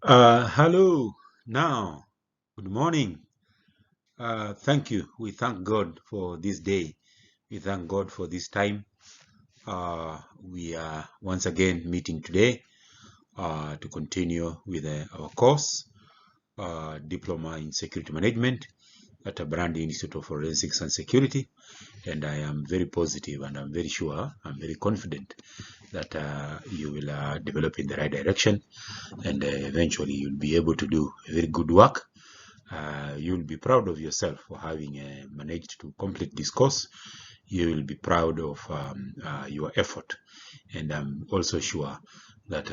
Hello. Now, good morning. Thank you. We thank God for this day. We thank God for this time. We are once again meeting today to continue with our course, Diploma in Security Management at the Brand Institute of Forensics and Security. And I am very positive and I'm very sure, I'm very confident that you will develop in the right direction and eventually you'll be able to do a very good work. You'll be proud of yourself for having managed to complete this course. You will be proud of your effort. And I'm also sure that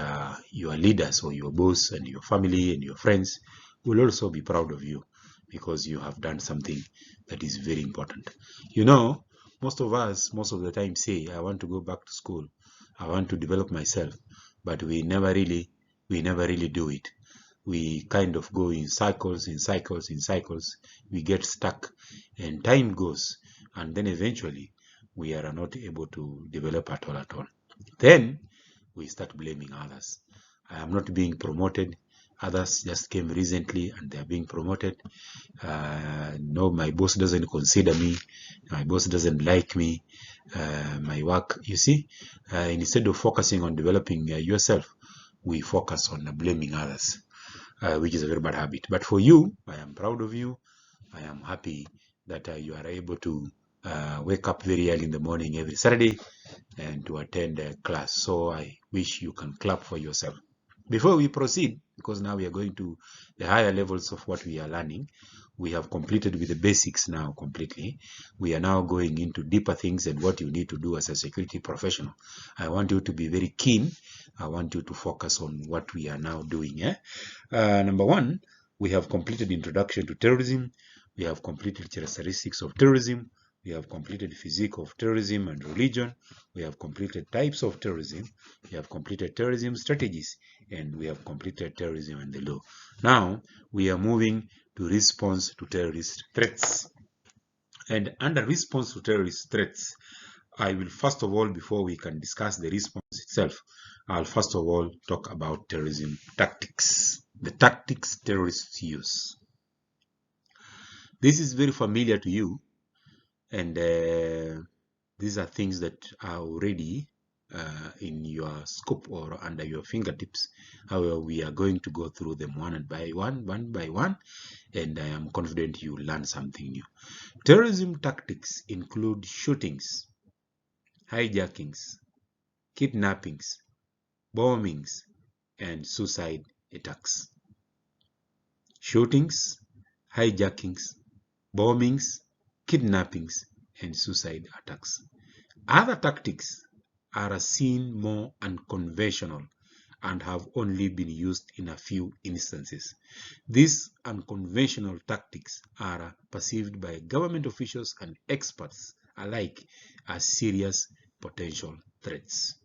your leaders or your boss and your family and your friends will also be proud of you because you have done something that is very important. You know, most of us, most of the time say, I want to go back to school. I want to develop myself, but we never really do it. We kind of go in cycles, in cycles, in cycles. We get stuck and time goes. And then eventually we are not able to develop at all at all. Then we start blaming others. I am not being promoted. Others just came recently and they are being promoted. No, my boss doesn't consider me. My boss doesn't like me. My work, you see, instead of focusing on developing yourself, we focus on blaming others, which is a very bad habit. But for you, I am proud of you. I am happy that you are able to wake up very early in the morning every Saturday and to attend a class. So I wish you can clap for yourself. Before we proceed, because now we are going to the higher levels of what we are learning, we have completed with the basics now completely. We are now going into deeper things and what you need to do as a security professional. I want you to be very keen. I want you to focus on what we are now doing. Number one, we have completed introduction to terrorism. We have completed characteristics of terrorism. We have completed physics of terrorism and religion. We have completed types of terrorism. We have completed terrorism strategies, and we have completed terrorism and the law. Now we are moving to response to terrorist threats. And under response to terrorist threats, I will first of all, before we can discuss the response itself, I'll first of all talk about terrorism tactics, the tactics terrorists use. This is very familiar to you, and these are things that are already in your scope or under your fingertips. However, we are going to go through them one by one, and I am confident you will learn something new. Terrorism tactics include shootings, hijackings, kidnappings, bombings, and suicide attacks. Shootings, hijackings, bombings, kidnappings, and suicide attacks. Other tactics are seen more unconventional and have only been used in a few instances. These unconventional tactics are perceived by government officials and experts alike as serious potential threats.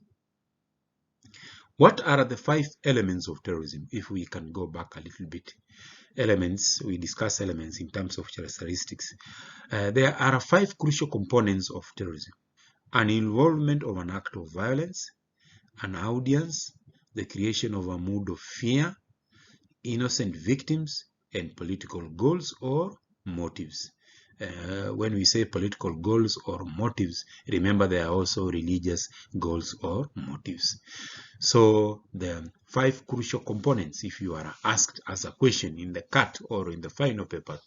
What are the 5 elements of terrorism? If we can go back a little bit, elements, we discuss elements in terms of characteristics. There are 5 crucial components of terrorism: an involvement of an act of violence, an audience, the creation of a mood of fear, innocent victims, and political goals or motives. When we say political goals or motives, remember there are also religious goals or motives. So the 5 crucial components, if you are asked as a question in the CAT or in the final paper,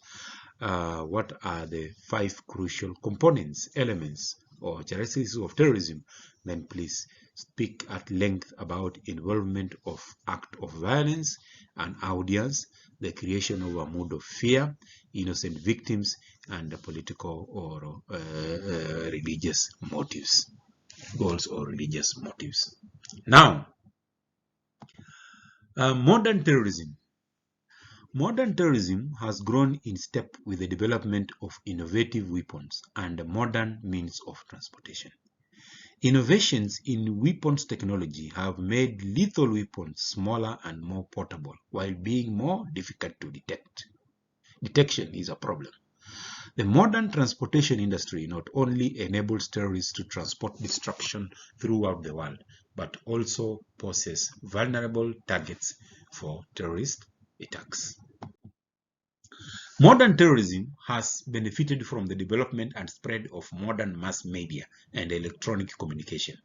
what are the 5 crucial components, elements, or characteristics of terrorism, then please speak at length about involvement of act of violence, an audience, the creation of a mood of fear, innocent victims, and the political or religious motives, goals or religious motives. Now, modern terrorism. Modern terrorism has grown in step with the development of innovative weapons and modern means of transportation. Innovations in weapons technology have made lethal weapons smaller and more portable while being more difficult to detect. Detection is a problem. The modern transportation industry not only enables terrorists to transport destruction throughout the world, but also poses vulnerable targets for terrorist attacks. Modern terrorism has benefited from the development and spread of modern mass media and electronic communication,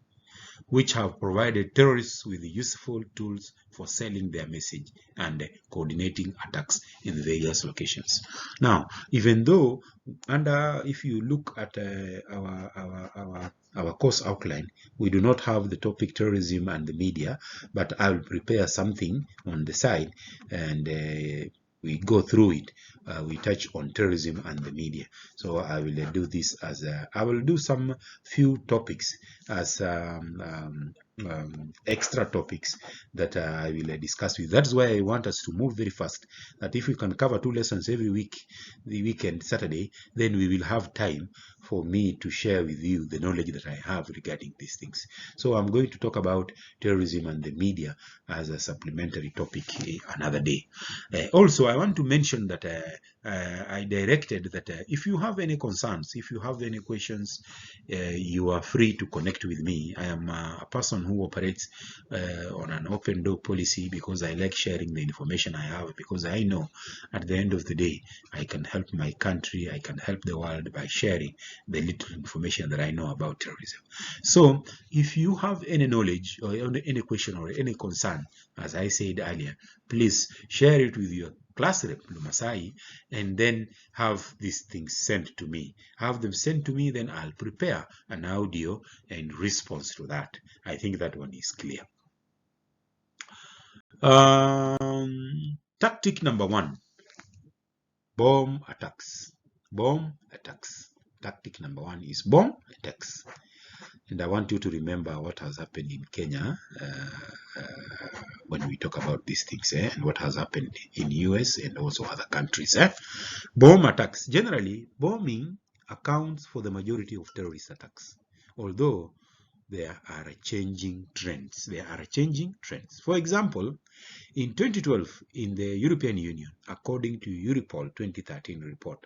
which have provided terrorists with useful tools for selling their message and coordinating attacks in various locations. Now, even though, if you look at our course outline, we do not have the topic terrorism and the media, but I will prepare something on the side and we go through it. We touch on terrorism and the media. So I will do this as I will do some few topics as extra topics that I will discuss with. That's why I want us to move very fast. That if we can cover 2 lessons every week, the weekend Saturday, then we will have time for me to share with you the knowledge that I have regarding these things. So I'm going to talk about terrorism and the media as a supplementary topic another day. Also, I want to mention that I directed that if you have any concerns, if you have any questions, you are free to connect with me. I am a person who operates on an open door policy because I like sharing the information I have, because I know at the end of the day I can help my country, I can help the world by sharing the little information that I know about terrorism. So if you have any knowledge or any question or any concern, as I said earlier, please share it with your class rep, Lumasai, and then have these things sent to me. Have them sent to me, then I'll prepare an audio and response to that. I think that one is clear. Tactic number 1, bomb attacks. Bomb attacks. Tactic number 1 is bomb attacks. And I want you to remember what has happened in Kenya when we talk about these things, and what has happened in US and also other countries. Bomb attacks. Generally, bombing accounts for the majority of terrorist attacks, although there are changing trends. There are changing trends. For example, in 2012, in the European Union, according to Europol 2013 report,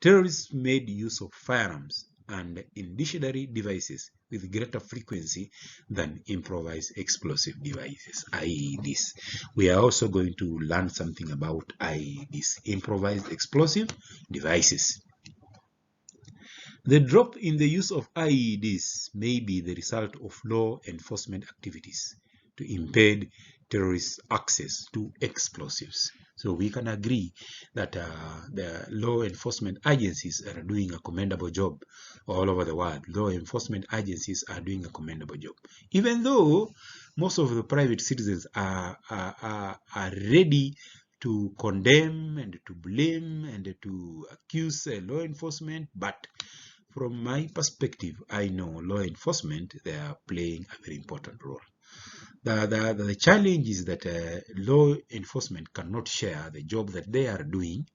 terrorists made use of firearms and indicatory devices with greater frequency than improvised explosive devices, IEDs. We are also going to learn something about IEDs, improvised explosive devices. The drop in the use of IEDs may be the result of law enforcement activities to impede terrorist access to explosives. So we can agree that the law enforcement agencies are doing a commendable job all over the world. Law enforcement agencies are doing a commendable job. Even though most of the private citizens are ready to condemn and to blame and to accuse law enforcement, but from my perspective, I know law enforcement, they are playing a very important role. The challenge is that law enforcement cannot share the job that they are doing,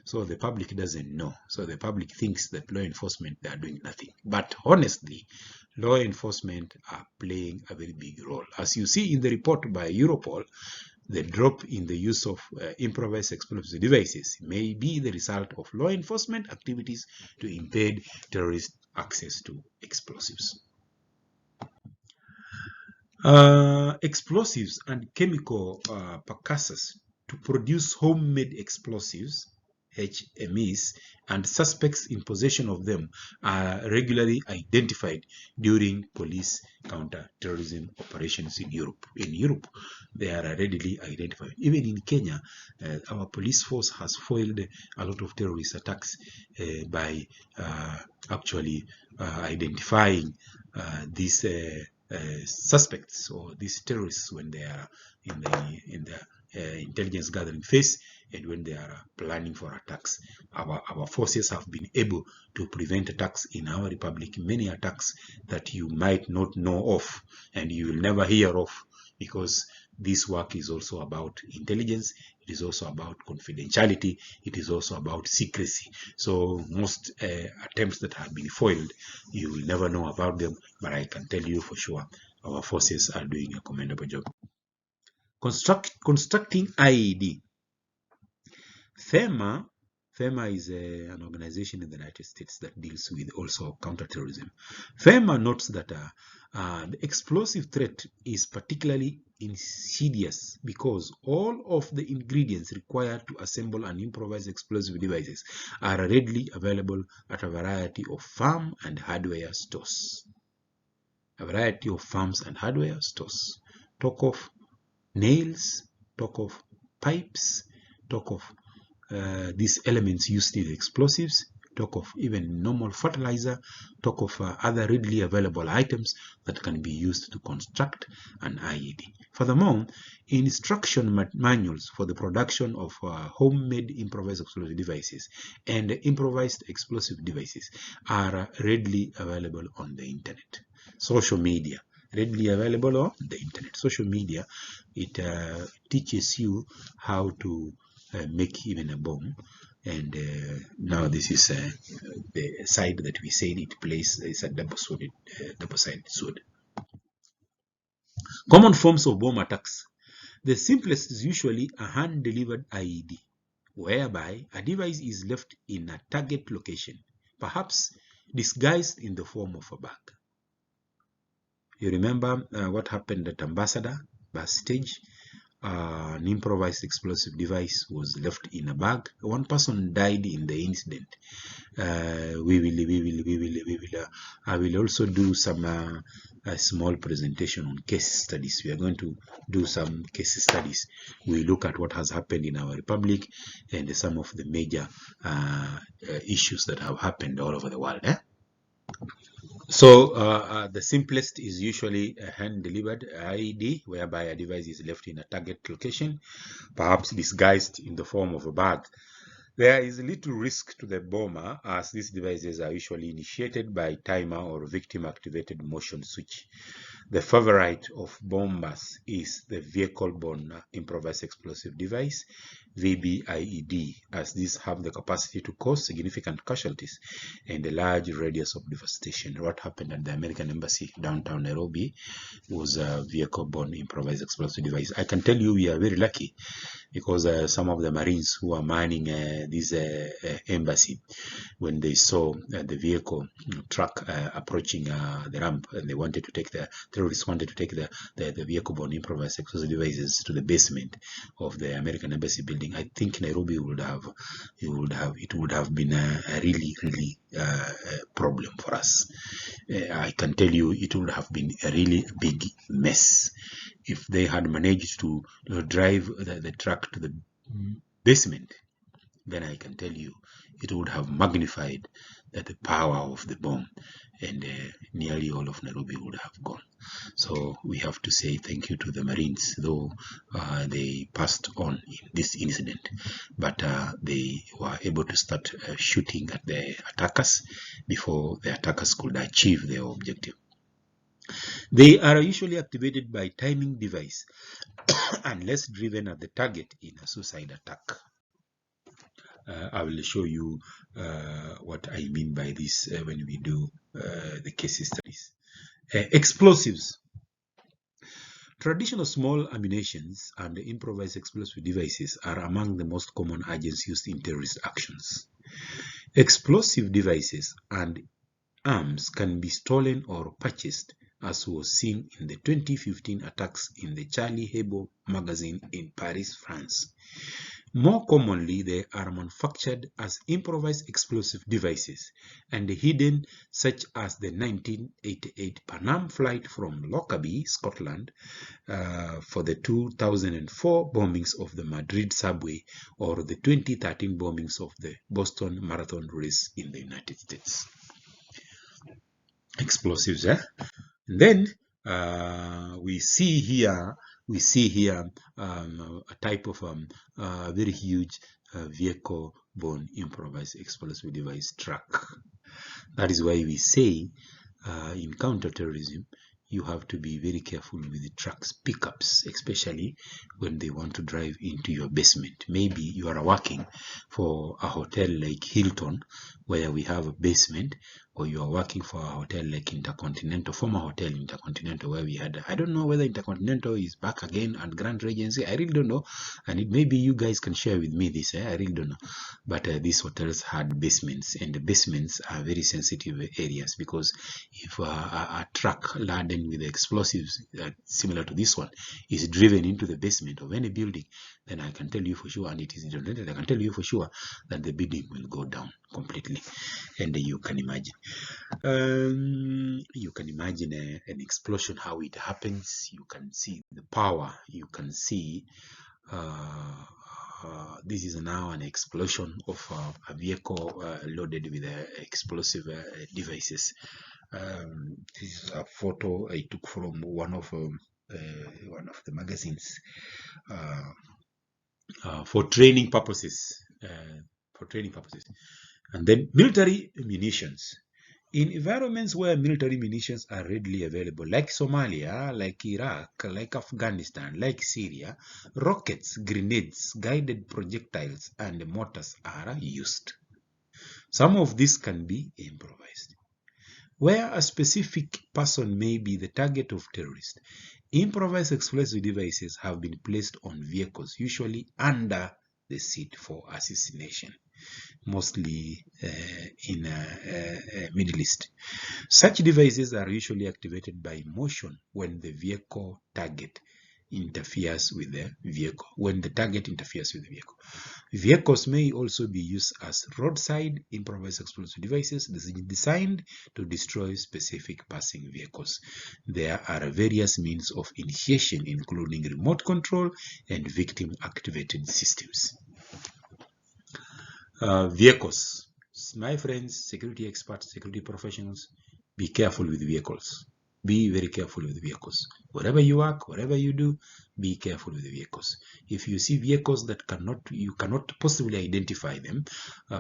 so the public doesn't know. So the public thinks that law enforcement, they are doing nothing. But honestly, law enforcement are playing a very big role. As you see in the report by Europol, the drop in the use of improvised explosive devices may be the result of law enforcement activities to impede terrorist access to explosives. Explosives and chemical precursors to produce homemade explosives, HMEs, and suspects in possession of them are regularly identified during police counter-terrorism operations in Europe. In Europe, they are readily identified. Even in Kenya, our police force has foiled a lot of terrorist attacks by actually identifying these suspects or these terrorists when they are in the intelligence gathering phase and when they are planning for attacks. Our forces have been able to prevent attacks in our republic, many attacks that you might not know of and you will never hear of, because this work is also about intelligence, it is also about confidentiality, it is also about secrecy. So most attempts that have been foiled, you will never know about them, but I can tell you for sure our forces are doing a commendable job. Constructing IED. FEMA is an organization in the United States that deals with also counterterrorism. FEMA notes that the explosive threat is particularly insidious because all of the ingredients required to assemble and improvise explosive devices are readily available at a variety of farm and hardware stores. A variety of farms and hardware stores. Talk of nails, talk of pipes, talk of these elements used in explosives, talk of even normal fertilizer, talk of other readily available items that can be used to construct an IED. Furthermore, instruction manuals for the production of homemade improvised explosive devices and improvised explosive devices are readily available on the internet. Social media, readily available on the internet. Social media, it teaches you how to make even a bomb. And now this is the side that we said it plays is a double-sided sword. Common forms of bomb attacks. The simplest is usually a hand-delivered IED, whereby a device is left in a target location, perhaps disguised in the form of a bag. You remember what happened at Ambassador bus stage? An improvised explosive device was left in a bag. One person died in the incident. I will also do some a small presentation on case studies. We are going to do some case studies. We look at what has happened in our republic and some of the major issues that have happened all over the world. So the simplest is usually a hand-delivered IED, whereby a device is left in a target location, perhaps disguised in the form of a bag. There is little risk to the bomber, as these devices are usually initiated by timer or victim-activated motion switch. The favorite of bombers is the vehicle-borne improvised explosive device, VBIED, as these have the capacity to cause significant casualties and a large radius of devastation. What happened at the American Embassy downtown Nairobi was a vehicle-borne improvised explosive device. I can tell you we are very lucky because some of the Marines who are manning this embassy, when they saw the vehicle truck approaching the ramp, and they wanted to take the terrorists wanted to take the vehicle-borne improvised explosive devices to the basement of the American Embassy building, I think Nairobi would have been a really problem for us. I can tell you it would have been a really big mess if they had managed to drive the truck to the basement. Then I can tell you it would have magnified the power of the bomb, and nearly all of Nairobi would have gone. So we have to say thank you to the Marines, though they passed on in this incident, but they were able to start shooting at the attackers before the attackers could achieve their objective. They are usually activated by timing device unless driven at the target in a suicide attack. I will show you what I mean by this when we do the case studies. Explosives. Traditional small ammunitions and improvised explosive devices are among the most common agents used in terrorist actions. Explosive devices and arms can be stolen or purchased, as was seen in the 2015 attacks in the Charlie Hebdo magazine in Paris, France. More commonly, they are manufactured as improvised explosive devices and hidden, such as the 1988 Pan Am flight from Lockerbie, Scotland, for the 2004 bombings of the Madrid subway, or the 2013 bombings of the Boston Marathon race in the United States. Explosives, And then we see here a type of very huge vehicle-borne improvised explosive device truck. That is why we say in counterterrorism, you have to be very careful with the trucks pickups, especially when they want to drive into your basement. Maybe you are working for a hotel like Hilton, where we have a basement, or you are working for a hotel like Intercontinental, former hotel Intercontinental, where we had, I don't know whether Intercontinental is back again and Grand Regency. I really don't know. And maybe you guys can share with me this. I really don't know. But these hotels had basements, and the basements are very sensitive areas, because if a truck laden with explosives similar to this one is driven into the basement of any building, then I can tell you for sure, and it is detonated, I can tell you for sure that the building will go down completely. And you can imagine an explosion, how it happens. You can see the power, you can see this is now an explosion of a vehicle loaded with explosive devices. This is a photo I took from one of the magazines for training purposes. And then military munitions. In environments where military munitions are readily available, like Somalia, like Iraq, like Afghanistan, like Syria, rockets, grenades, guided projectiles, and mortars are used. Some of this can be improvised. Where a specific person may be the target of terrorists, improvised explosive devices have been placed on vehicles, usually under the seat for assassination, mostly in Middle East. Such devices are usually activated by motion when the vehicle target interferes with the vehicle. Vehicles may also be used as roadside improvised explosive devices designed to destroy specific passing vehicles. There are various means of initiation, including remote control and victim-activated systems. Vehicles. My friends, security experts, security professionals, be careful with vehicles. Be very careful with vehicles. Wherever you work, whatever you do, be careful with the vehicles. If you see vehicles that you cannot possibly identify them,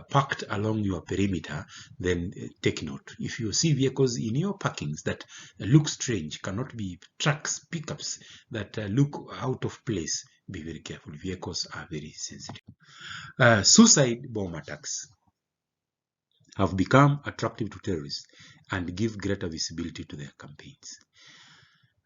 parked along your perimeter, then take note. If you see vehicles in your parkings that look strange, cannot be trucks, pickups that look out of place, be very careful. Vehicles are very sensitive. Suicide bomb attacks have become attractive to terrorists and give greater visibility to their campaigns.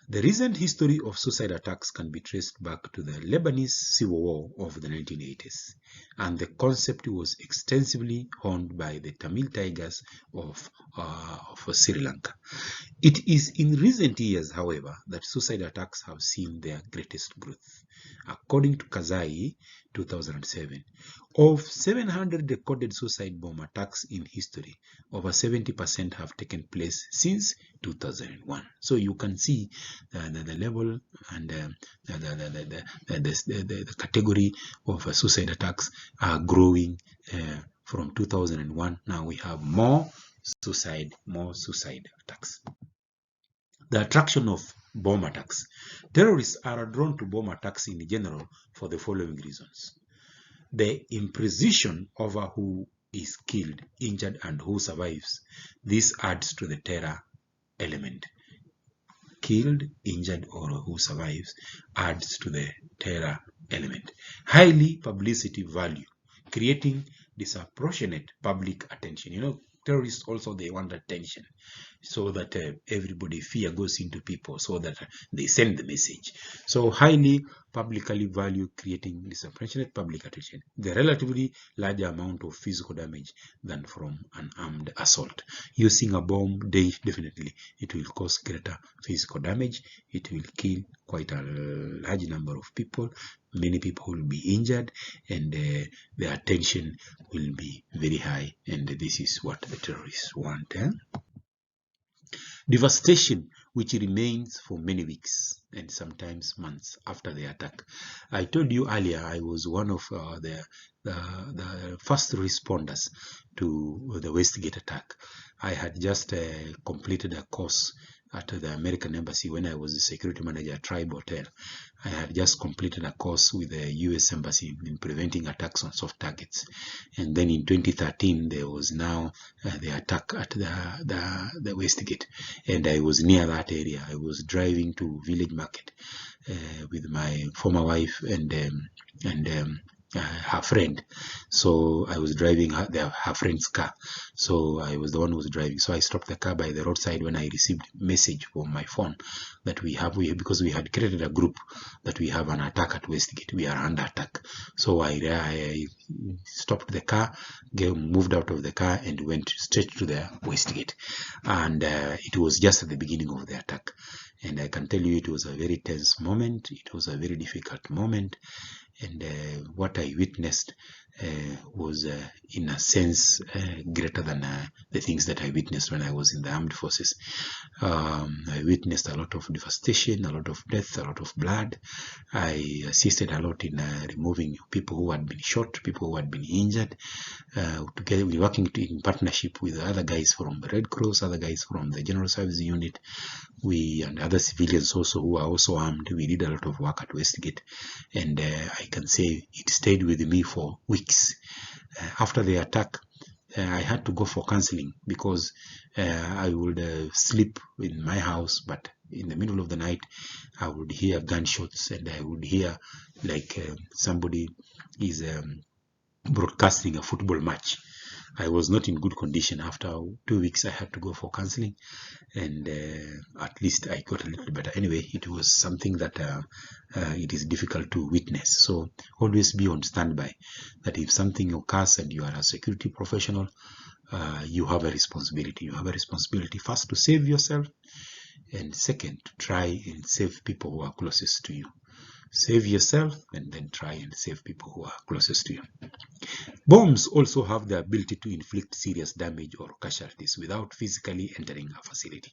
The recent history of suicide attacks can be traced back to the Lebanese civil war of the 1980s, and the concept was extensively honed by the Tamil Tigers of Sri Lanka. It is in recent years, however, that suicide attacks have seen their greatest growth. According to Kazai, 2007, of 700 recorded suicide bomb attacks in history, over 70% have taken place since 2001. So you can see the level and the category of suicide attacks are growing from 2001. Now we have more suicide attacks. The attraction of bomb attacks. Terrorists are drawn to bomb attacks in general for the following reasons. The imprecision over who is killed, injured, and who survives. This adds to the terror element. Killed, injured, or who survives adds to the terror element. Highly publicity value, creating disproportionate public attention. Terrorists also, they want attention, so that everybody, fear goes into people, so that they send the message. So highly publicly value, creating disproportionate public attention. The relatively larger amount of physical damage than from an armed assault. Using a bomb, definitely it will cause greater physical damage. It will kill quite a large number of people. Many people will be injured, and the attention will be very high, and this is what the terrorists want. Devastation, which remains for many weeks and sometimes months after the attack. I told you earlier, I was one of the first responders to the Westgate attack. I had just completed a course at the American Embassy when I was the security manager at Tribe Hotel. I had just completed a course with the US Embassy in preventing attacks on soft targets. And then in 2013, there was now the attack at the Westgate. And I was near that area. I was driving to Village Market with my former wife and her friend. So I was driving her friend's car. So I was the one who was driving. So I stopped the car by the roadside when I received a message from my phone that because we had created a group that we have an attack at Westgate. We are under attack. So I stopped the car, moved out of the car and went straight to the Westgate. And it was just at the beginning of the attack. And I can tell you it was a very tense moment. It was a very difficult moment. And what I witnessed was, in a sense, greater than the things that I witnessed when I was in the armed forces. I witnessed a lot of devastation, a lot of death, a lot of blood. I assisted a lot in removing people who had been shot, people who had been injured. Together, we were working in partnership with other guys from the Red Cross, other guys from the General Service Unit, and other civilians also who are also armed. We did a lot of work at Westgate, and I can say it stayed with me for weeks. After the attack, I had to go for counseling because I would sleep in my house, but in the middle of the night, I would hear gunshots and I would hear like somebody is broadcasting a football match. I was not in good condition. After 2 weeks, I had to go for counseling, and at least I got a little better. Anyway, it was something that it is difficult to witness. So always be on standby, that if something occurs and you are a security professional, you have a responsibility. You have a responsibility first to save yourself, and second, to try and save people who are closest to you. Save yourself and then try and save people who are closest to you. Bombs also have the ability to inflict serious damage or casualties without physically entering a facility.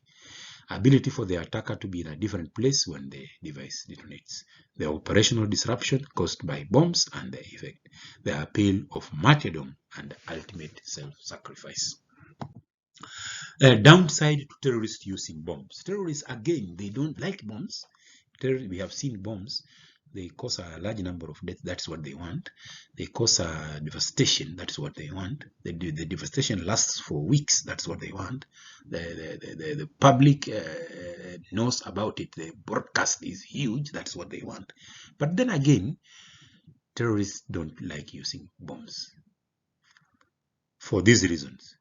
Ability for the attacker to be in a different place when the device detonates. The operational disruption caused by bombs and the effect. The appeal of martyrdom and ultimate self-sacrifice. Downside to terrorists using bombs. Terrorists, again, they don't like bombs. We have seen bombs. They cause a large number of deaths. That's what they want. They cause a devastation. That's what they want. The devastation lasts for weeks. That's what they want. The public knows about it. The broadcast is huge. That's what they want. But then again, terrorists don't like using bombs for these reasons.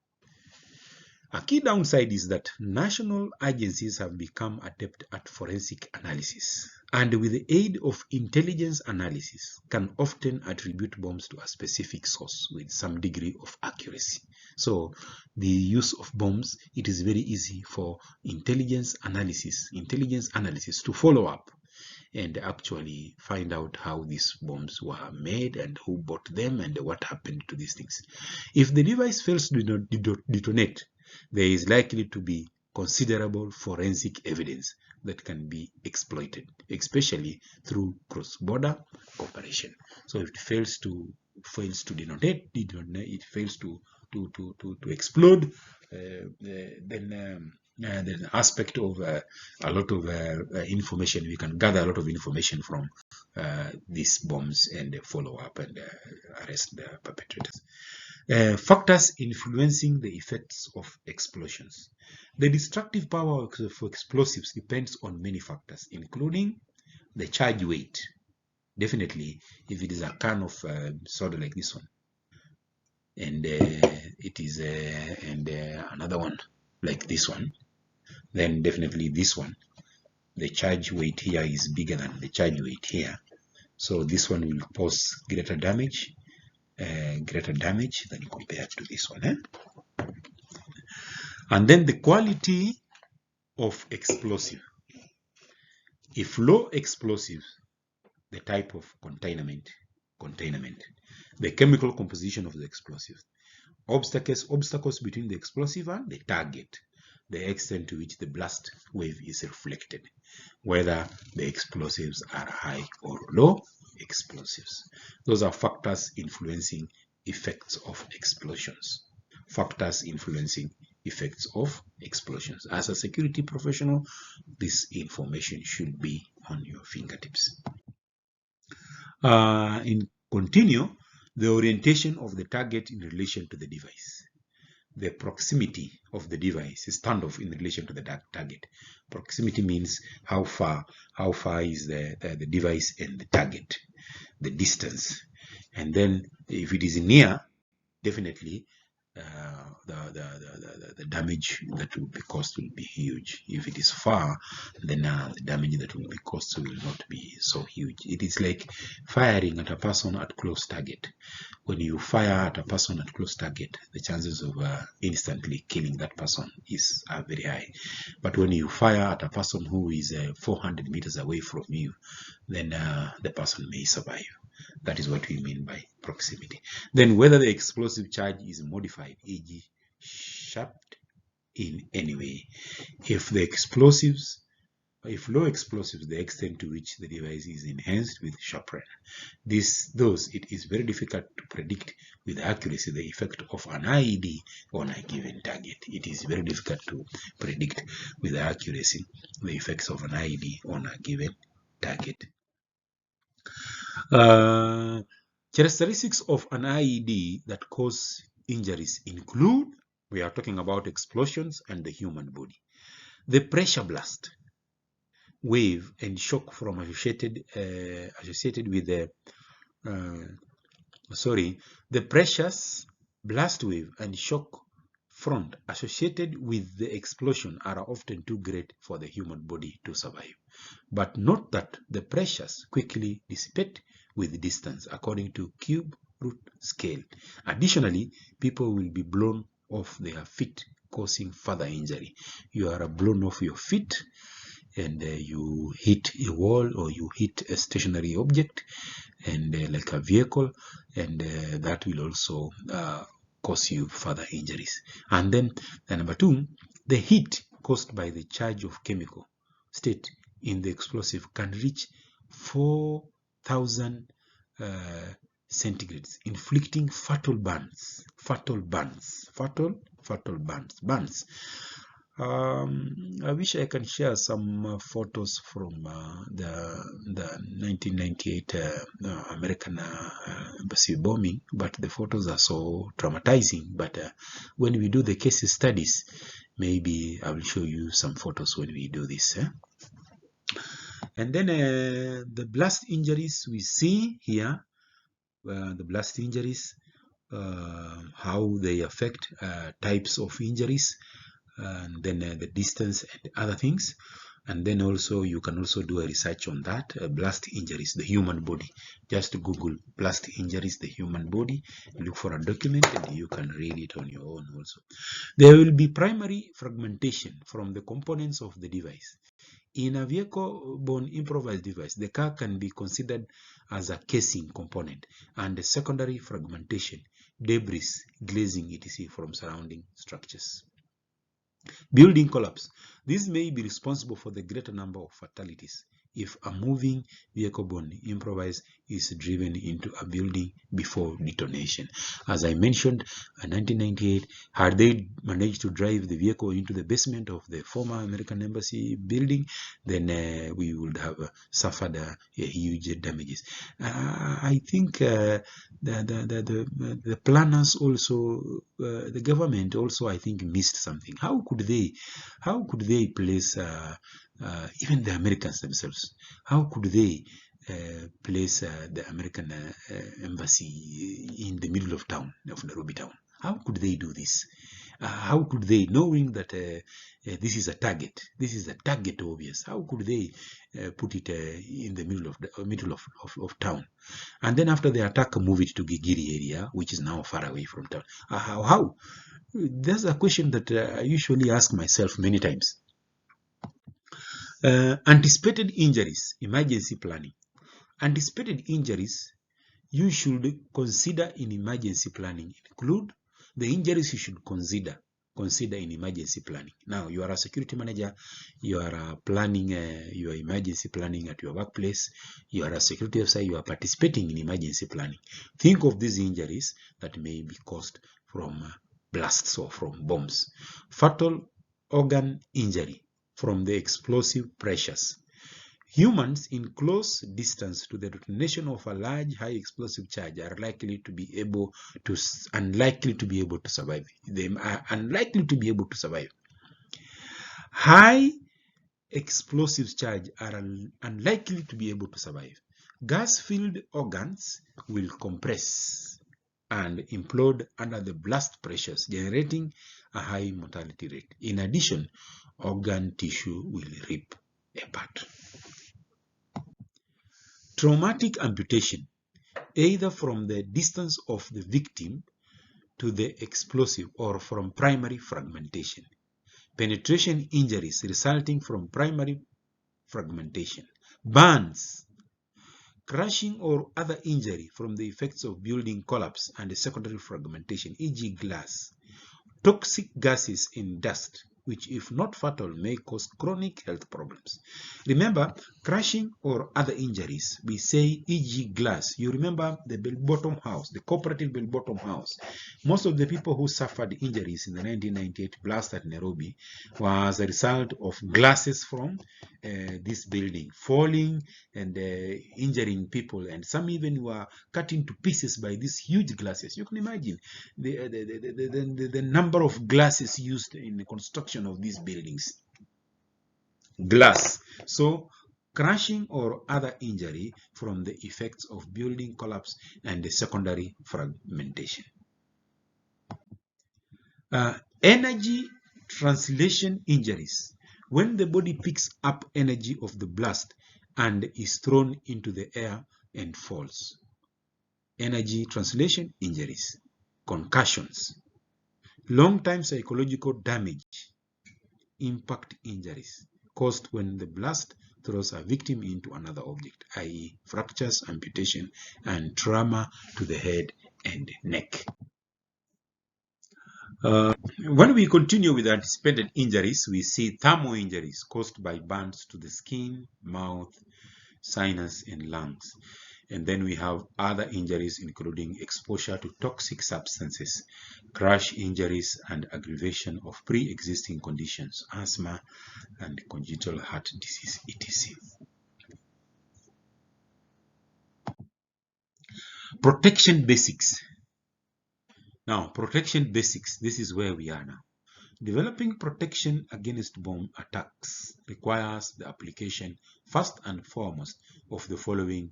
A key downside is that national agencies have become adept at forensic analysis, and with the aid of intelligence analysis, can often attribute bombs to a specific source with some degree of accuracy. So the use of bombs, it is very easy for intelligence analysis to follow up and actually find out how these bombs were made and who bought them and what happened to these things. If the device fails to detonate, there is likely to be considerable forensic evidence that can be exploited, especially through cross-border cooperation. So if it fails to detonate, it fails to explode, then there's an aspect of a lot of information. We can gather a lot of information from these bombs and follow up and arrest the perpetrators. Factors influencing the effects of explosions. The destructive power of explosives depends on many factors, including the charge weight. Definitely, if it is a can of soda like this one, and it is another one like this one, then definitely this one, the charge weight here is bigger than the charge weight here. So this one will cause greater damage than compared to this one. And then the quality of explosive. If low explosive, the type of containment, the chemical composition of the explosive, obstacles between the explosive and the target, the extent to which the blast wave is reflected, whether the explosives are high or low explosives. Those are factors influencing effects of explosions. Factors influencing effects of explosions. As a security professional, this information should be on your fingertips. In continue, the orientation of the target in relation to the device. The proximity of the device is standoff in relation to the target. Proximity means how far is the device and the target, the distance. And then if it is near, definitely the damage that will be caused will be huge. If it is far, then the damage that will be caused will not be so huge. It is like firing at a person at close target. When you fire at a person at close target, the chances of instantly killing that person are very high. But when you fire at a person who is 400 meters away from you, then the person may survive. That is what we mean by proximity. Then whether the explosive charge is modified, e.g. shaped in any way. If low explosives, the extent to which the device is enhanced with sharpener. It is very difficult to predict with accuracy the effect of an IED on a given target. It is very difficult to predict with accuracy the effects of an IED on a given target. Characteristics of an IED that cause injuries include, we are talking about explosions and the human body. The pressure blast wave and shock from associated with the pressures blast wave and shock front associated with the explosion are often too great for the human body to survive. But note that the pressures quickly dissipate with distance according to cube root scale. Additionally, people will be blown off their feet, causing further injury. You are blown off your feet and you hit a wall or you hit a stationary object and like a vehicle, and that will also cause you further injuries. And then number two, the heat caused by the charge of chemical state in the explosive can reach 4,000 centigrades, inflicting fatal burns. I wish I can share some photos from the 1998 American embassy bombing, but the photos are so traumatizing. But when we do the case studies, maybe I will show you some photos when we do this. And then the blast injuries we see here, the blast injuries, how they affect types of injuries, and then the distance and other things. And then also you can also do a research on that, blast injuries, the human body. Just Google blast injuries, the human body, look for a document and you can read it on your own also. There will be primary fragmentation from the components of the device. In a vehicle-borne improvised device, the car can be considered as a casing component, and the secondary fragmentation, debris, glazing, etc. from surrounding structures. Building collapse. This may be responsible for the greater number of fatalities if a moving vehicle-borne improvised is driven into a building before detonation. As I mentioned, in 1998, had they managed to drive the vehicle into the basement of the former American embassy building, then we would have suffered huge damages. I think the planners also, the government also, I think, missed something. How could they place even the Americans themselves? How could they place the American embassy in the middle of town, of Nairobi town? How could they do this? How could they, knowing that this is a target obvious, how could they put it in the middle of town? And then after the attack, move it to Gigiri area, which is now far away from town. How? That's a question that I usually ask myself many times. Anticipated injuries, emergency planning. Anticipated injuries you should consider in emergency planning include the injuries you should consider in emergency planning. Now, you are a security manager, you are planning your emergency planning at your workplace, you are a security officer, you are participating in emergency planning. Think of these injuries that may be caused from blasts or from bombs. Fatal organ injury from the explosive pressures. Humans in close distance to the detonation of a large high explosive charge are unlikely to be able to survive. They are unlikely to be able to survive. High explosive charge are unlikely to be able to survive. Gas-filled organs will compress and implode under the blast pressures, generating a high mortality rate. In addition, organ tissue will rip apart. Traumatic amputation, either from the distance of the victim to the explosive or from primary fragmentation. Penetration injuries resulting from primary fragmentation. Burns, crushing or other injury from the effects of building collapse and secondary fragmentation, e.g. glass. Toxic gases in dust, which if not fatal may cause chronic health problems. Remember, crushing or other injuries, we say e.g. glass. You remember the bell-bottom house, the cooperative bell-bottom house. Most of the people who suffered injuries in the 1998 blast at Nairobi was a result of glasses from this building falling and injuring people, and some even were cut into pieces by these huge glasses. You can imagine the number of glasses used in the construction of these buildings. Glass. So crushing or other injury from the effects of building collapse and the secondary fragmentation. Energy translation injuries. When the body picks up energy of the blast and is thrown into the air and falls. Energy translation injuries. Concussions. Long-time psychological damage. Impact injuries caused when the blast throws a victim into another object, i.e. fractures, amputation, and trauma to the head and neck. When we continue with anticipated injuries, we see thermal injuries caused by burns to the skin, mouth, sinus, and lungs. And then we have other injuries including exposure to toxic substances, crash injuries, and aggravation of pre-existing conditions, asthma and congenital heart disease, etc. Protection basics. Now, protection basics, this is where we are now. Developing protection against bomb attacks requires the application, first and foremost, of the following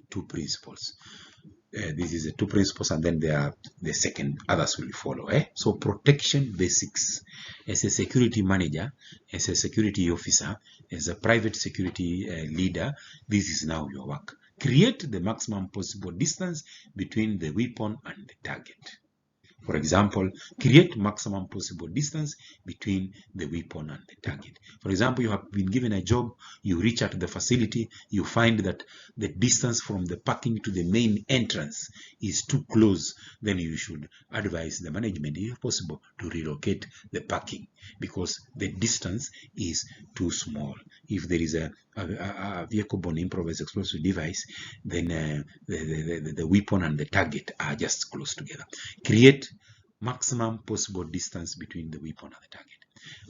two principles. This is the two principles, and then there are the second, others will follow. So protection basics. As a security manager, as a security officer, as a private security leader, this is now your work. Create the maximum possible distance between the weapon and the target. For example, create maximum possible distance between the weapon and the target. For example, you have been given a job, you reach out to the facility, you find that the distance from the parking to the main entrance is too close, then you should advise the management, if possible, to relocate the parking because the distance is too small. If there is a vehicle-borne improvised explosive device, then the weapon and the target are just close together. Create maximum possible distance between the weapon and the target.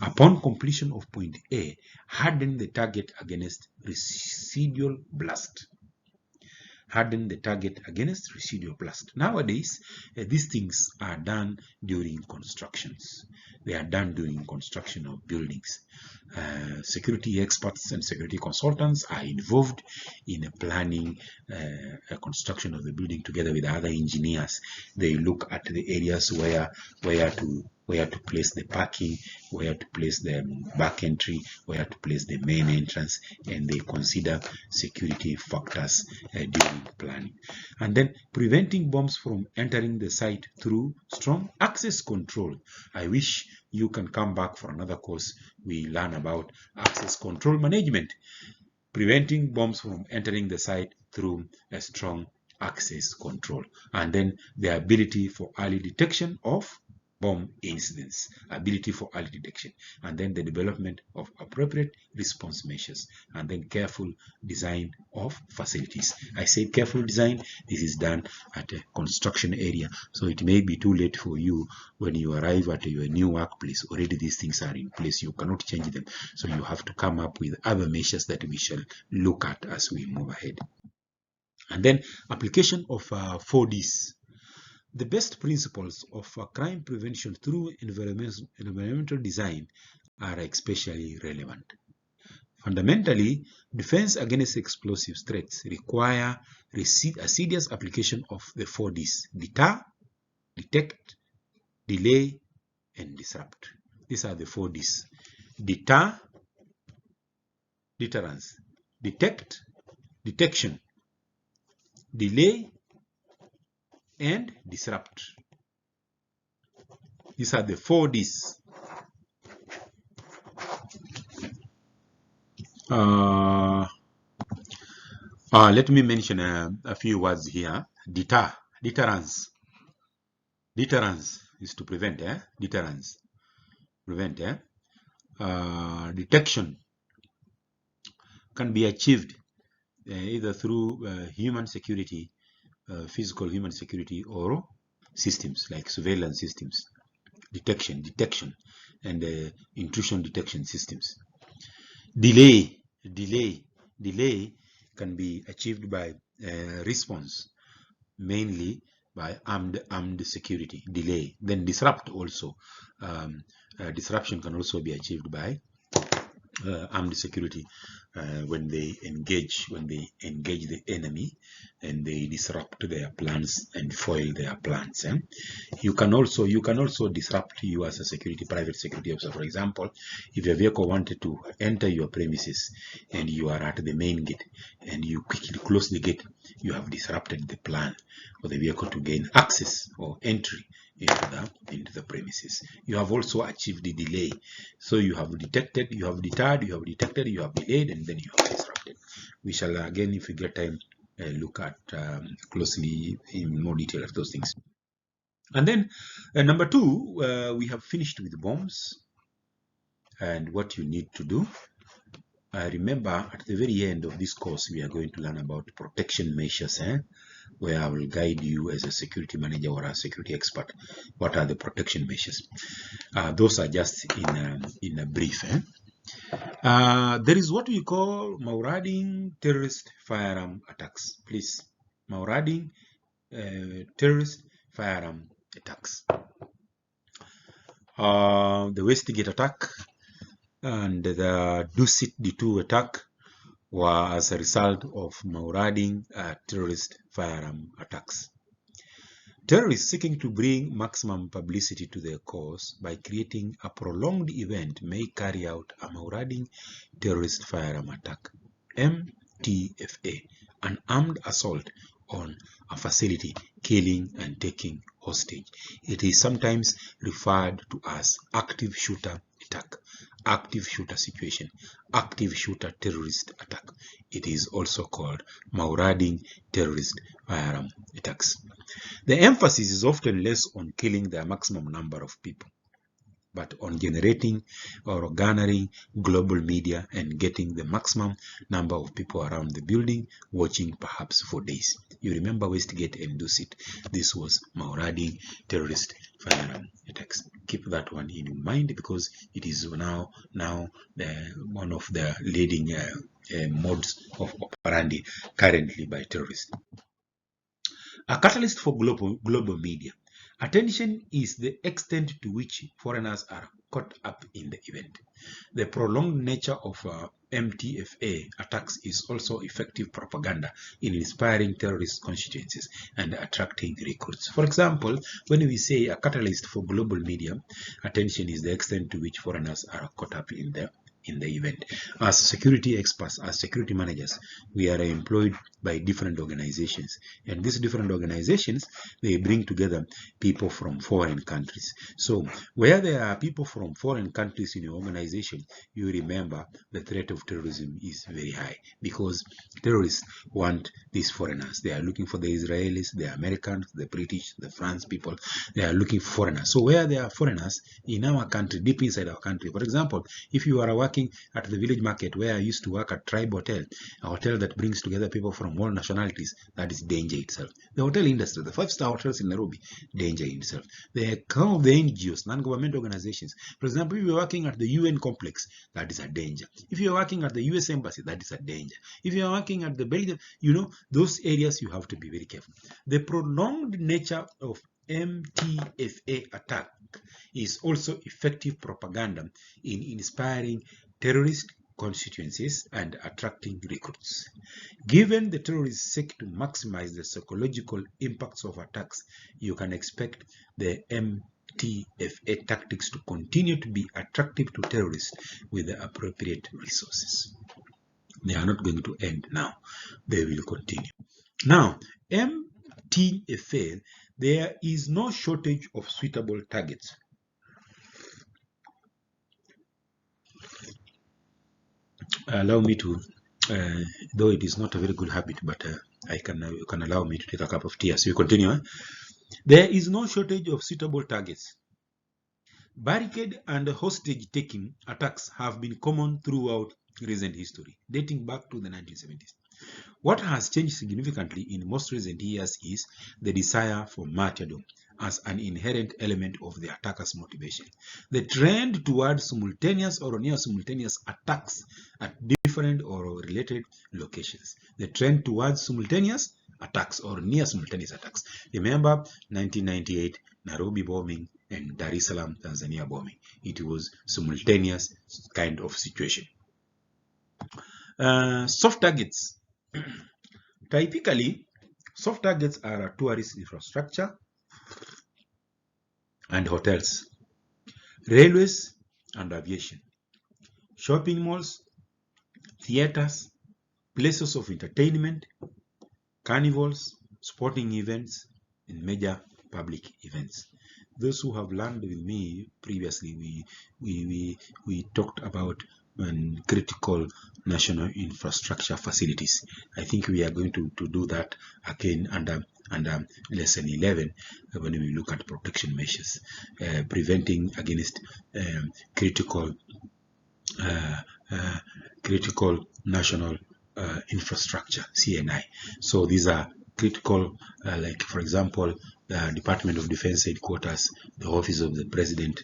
Upon completion of point A, harden the target against residual blast. Harden the target against residual blast. Nowadays, these things are done during constructions. They are done during construction of buildings. Security experts and security consultants are involved in planning a construction of the building together with other engineers. They look at the areas where to place the parking, where to place the back entry, where to place the main entrance, and they consider security factors during planning. And then preventing bombs from entering the site through strong access control. I wish you can come back for another course. We learn about access control management. Preventing bombs from entering the site through a strong access control. And then the ability for early detection of bomb incidents, ability for early detection, and then the development of appropriate response measures, and then careful design of facilities. I said careful design. This is done at a construction area, so it may be too late for you when you arrive at your new workplace. Already these things are in place. You cannot change them, so you have to come up with other measures that we shall look at as we move ahead. And then application of 4Ds. The best principles of crime prevention through environmental design are especially relevant. Fundamentally, defense against explosive threats require a serious application of the 4Ds: deter, detect, delay, and disrupt. These are the 4Ds: deter, deterrence; detect, detection; delay, and disrupt. These are the 4Ds. Let me mention a few words here. Deter, deterrence. Deterrence is to prevent, deterrence, prevent. Detection can be achieved either through human security, physical human security, or systems like surveillance systems. Detection, and intrusion detection systems. Delay can be achieved by response, mainly by armed security. Delay. Then disrupt also. Disruption can also be achieved by armed security when they engage the enemy and they disrupt their plans and foil their plans. You can also disrupt you as a private security officer. For example, if your vehicle wanted to enter your premises and you are at the main gate and you quickly close the gate, you have disrupted the plan for the vehicle to gain access or entry into the premises. You have also achieved the delay. So you have detected, you have deterred, you have detected, you have delayed, and then you have disrupted. We shall again, if we get time, look at closely in more detail at those things. And then number 2, we have finished with bombs and what you need to do. Remember, at the very end of this course, we are going to learn about protection measures, where I will guide you as a security manager or a security expert. What are the protection measures? Those are just in a brief. There is what we call marauding terrorist firearm attacks. Please, marauding terrorist firearm attacks. The Westgate attack and the Dusit D2 attack were as a result of marauding terrorist firearm attacks. Terrorists seeking to bring maximum publicity to their cause by creating a prolonged event may carry out a marauding terrorist firearm attack, MTFA, an armed assault on a facility, killing and taking hostage. It is sometimes referred to as active shooter attack, active shooter situation, active shooter terrorist attack. It is also called marauding terrorist firearm attacks. The emphasis is often less on killing the maximum number of people, but on generating or garnering global media and getting the maximum number of people around the building watching, perhaps for days. You remember Westgate and Dusit. This was marauding terrorist firearm attacks. Keep that one in mind because it is now one of the leading modes of operandi currently by terrorists. A catalyst for global media. Attention is the extent to which foreigners are caught up in the event. The prolonged nature of MTFA attacks is also effective propaganda in inspiring terrorist constituencies and attracting recruits. For example, when we say a catalyst for global media, attention is the extent to which foreigners are caught up in the in the event. As security experts, as security managers, we are employed by different organizations, and these different organizations, they bring together people from foreign countries. So where there are people from foreign countries in your organization, you remember the threat of terrorism is very high, because terrorists want these foreigners. They are looking for the Israelis, the Americans, the British, the France people. They are looking for foreigners. So where there are foreigners in our country, deep inside our country, for example, if you are working at the village market where I used to work at Tribe Hotel, a hotel that brings together people from all nationalities, that is danger itself. The hotel industry, the five-star hotels in Nairobi, danger in itself. They come of the NGOs, non-government organizations. For example, if you're working at the UN complex, that is a danger. If you're working at the US embassy, that is a danger. If you're working at the Belgium, those areas you have to be very careful. The prolonged nature of MTFA attack is also effective propaganda in inspiring terrorist constituencies and attracting recruits. Given the terrorists seek to maximize the psychological impacts of attacks, you can expect the MTFA tactics to continue to be attractive to terrorists with the appropriate resources. They are not going to end now. They will continue. Now, MTFA, there is no shortage of suitable targets. Allow me to, though it is not a very good habit, but you can allow me to take a cup of tea as we continue. There is no shortage of suitable targets. Barricade and hostage-taking attacks have been common throughout recent history, dating back to the 1970s. What has changed significantly in most recent years is the desire for martyrdom as an inherent element of the attacker's motivation. The trend towards simultaneous or near simultaneous attacks at different or related locations. The trend towards simultaneous attacks or near simultaneous attacks. Remember 1998 Nairobi bombing and Dar es Salaam, Tanzania bombing. It was simultaneous kind of situation. Soft targets. Typically, soft targets are tourist infrastructure and hotels, railways and aviation, shopping malls, theaters, places of entertainment, carnivals, sporting events, and major public events. Those who have learned with me previously, we talked about critical national infrastructure facilities. I think we are going to do that again under lesson 11 when we look at protection measures, preventing against critical national infrastructure, CNI. So these are critical, like for example, the Department of Defense headquarters, the office of the President,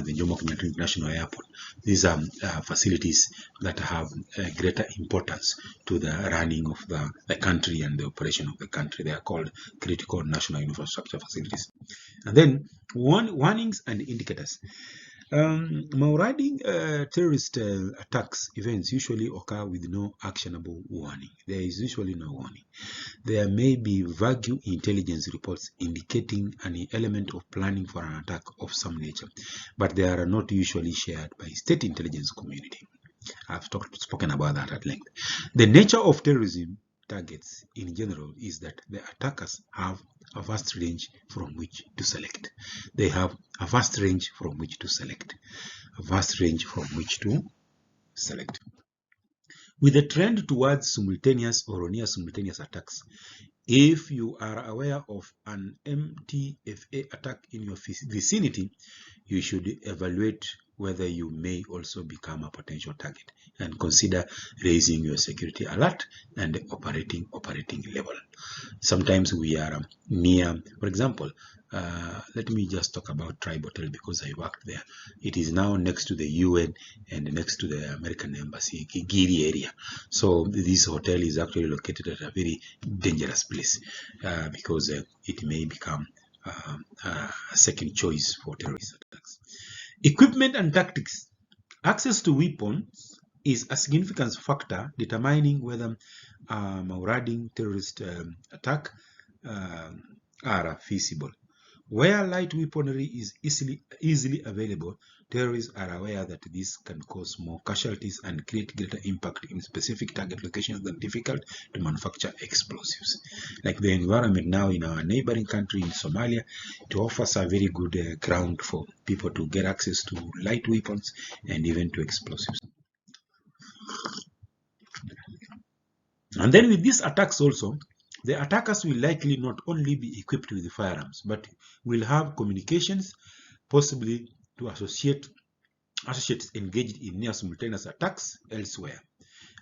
the Jomo Kenyatta International Airport. These are facilities that have greater importance to the running of the country and the operation of the country. They are called critical national infrastructure facilities. And then warnings and indicators. Marauding terrorist attacks events usually occur with no actionable warning. There is usually no warning. There may be vague intelligence reports indicating an element of planning for an attack of some nature, but they are not usually shared by state intelligence community. I've spoken about that at length. The nature of terrorism targets in general is that the attackers have a vast range from which to select. They have a vast range from which to select. A vast range from which to select. With a trend towards simultaneous or near simultaneous attacks, if you are aware of an MTFA attack in your vicinity, you should evaluate whether you may also become a potential target and consider raising your security alert and operating level. Sometimes we are near, for example, let me just talk about Tribe Hotel because I worked there. It is now next to the UN and next to the American Embassy, Giri area. So this hotel is actually located at a very dangerous place because it may become a second choice for terrorist attacks. Equipment and tactics. Access to weapons is a significant factor determining whether marauding terrorist attack are feasible. Where light weaponry is easily available, terrorists are aware that this can cause more casualties and create greater impact in specific target locations than difficult to manufacture explosives. Like the environment now in our neighboring country in Somalia, it offers a very good ground for people to get access to light weapons and even to explosives. And then with these attacks also, the attackers will likely not only be equipped with firearms, but will have communications, possibly to associates engaged in near simultaneous attacks elsewhere,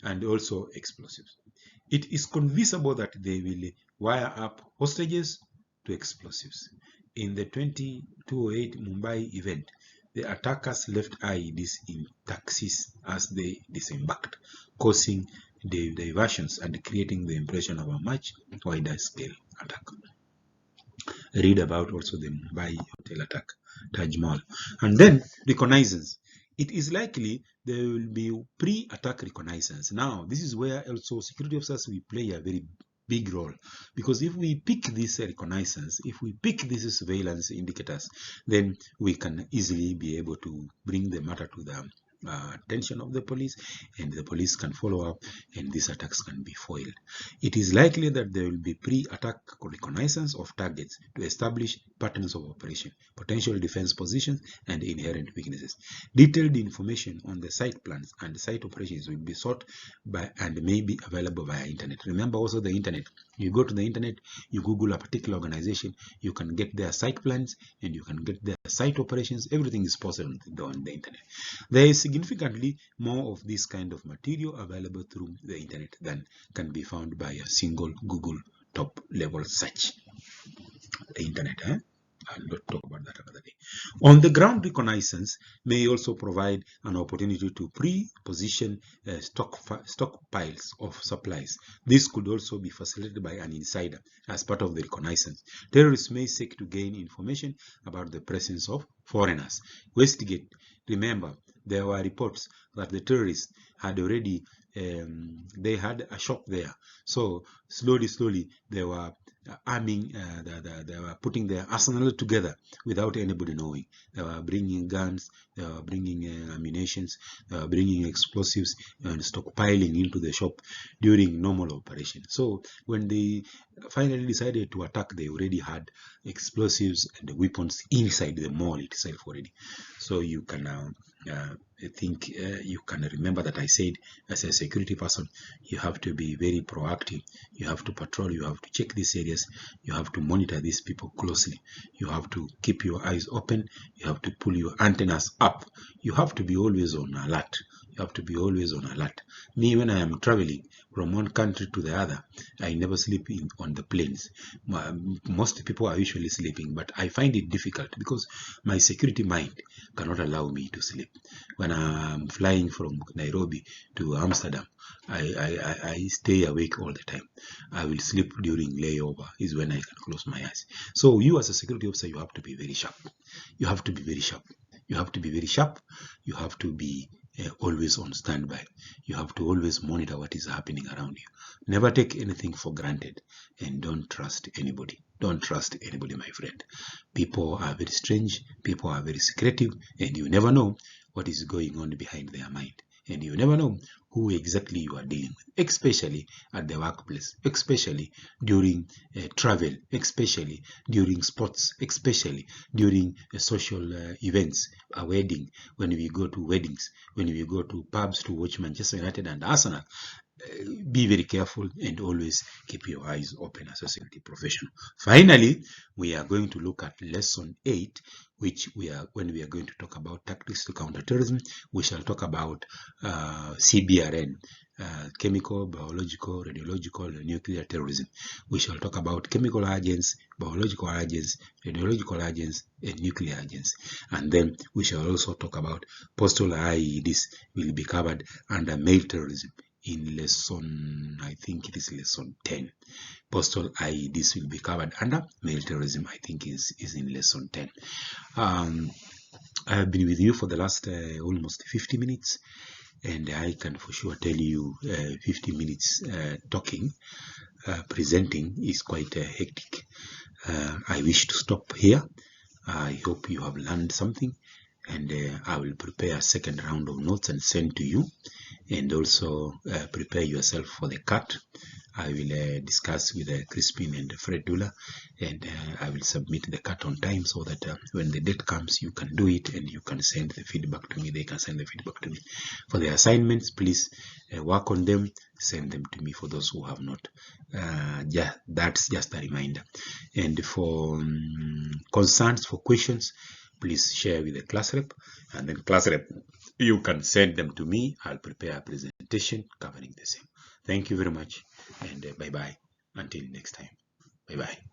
and also explosives. It is conceivable that they will wire up hostages to explosives. In the 2008 Mumbai event, the attackers left IEDs in taxis as they disembarked, causing diversions and creating the impression of a much wider scale attack. Read about also the Mumbai hotel attack, Taj Mahal. And then reconnaissance. It is likely there will be pre-attack reconnaissance. Now, this is where also security officers will play a very big role, because if we pick this reconnaissance, if we pick these surveillance indicators, then we can easily be able to bring the matter to the attention of the police, and the police can follow up, and these attacks can be foiled. It is likely that there will be pre-attack reconnaissance of targets to establish patterns of operation, potential defense positions, and inherent weaknesses. Detailed information on the site plans and site operations will be sought by and may be available via internet. Remember also the internet. You go to the internet, you Google a particular organization, you can get their site plans and you can get their site operations. Everything is possible on the internet. There is significantly more of this kind of material available through the internet than can be found by a single Google top level search. The internet, I'll not talk about that another day. On the ground, reconnaissance may also provide an opportunity to pre-position stockpiles of supplies. This could also be facilitated by an insider as part of the reconnaissance. Terrorists may seek to gain information about the presence of foreigners. Westgate, remember, there were reports that the terrorists had already they had a shop there. So slowly they were arming, they were putting their arsenal together without anybody knowing. They were bringing guns, they were bringing ammunitions, they were bringing explosives and stockpiling into the shop during normal operation. So when they finally decided to attack, they already had explosives and the weapons inside the mall itself already. So you can I think you can remember that I said, as a security person, you have to be very proactive. You have to patrol, you have to check these areas, you have to monitor these people closely. You have to keep your eyes open, you have to pull your antennas up. You have to be always on alert. You have to be always on alert. Me, when I am traveling from one country to the other, I never sleep on the planes. Most people are usually sleeping, but I find it difficult because my security mind cannot allow me to sleep. When I'm flying from Nairobi to Amsterdam, I stay awake all the time. I will sleep during layover is when I can close my eyes. So you as a security officer, you have to be very sharp. You have to be very sharp. You have to be very sharp. You have to be always on standby. You have to always monitor what is happening around you. Never take anything for granted, and don't trust anybody. Don't trust anybody, my friend. People are very strange. People are very secretive, and you never know what is going on behind their mind. And you never know who exactly you are dealing with, especially at the workplace, especially during travel, especially during sports, especially during social events, a wedding, when we go to weddings, when we go to pubs to watch Manchester United and Arsenal. Be very careful and always keep your eyes open as a security professional. Finally, we are going to look at lesson 8, which when we are going to talk about tactics to counter terrorism, we shall talk about CBRN, chemical, biological, radiological, and nuclear terrorism. We shall talk about chemical agents, biological agents, radiological agents, and nuclear agents. And then we shall also talk about postal IEDs will be covered under mail terrorism in lesson, I think it is lesson 10. Postal IEDs will be covered under mail terrorism, I think is in lesson 10. I have been with you for the last almost 50 minutes, and I can for sure tell you 50 minutes talking, presenting is quite hectic. I wish to stop here. I hope you have learned something, and I will prepare a second round of notes and send to you, and also prepare yourself for the cut. I will discuss with Crispin and Fred Dula, and I will submit the cut on time so that when the date comes, you can do it and you can send the feedback to me. They can send the feedback to me. For the assignments, please work on them, send them to me for those who have not. Yeah, that's just a reminder. And for concerns, for questions, please share with the class rep, and then class rep, you can send them to me. I'll prepare a presentation covering the same. Thank you very much, and bye-bye. Until next time. Bye-bye.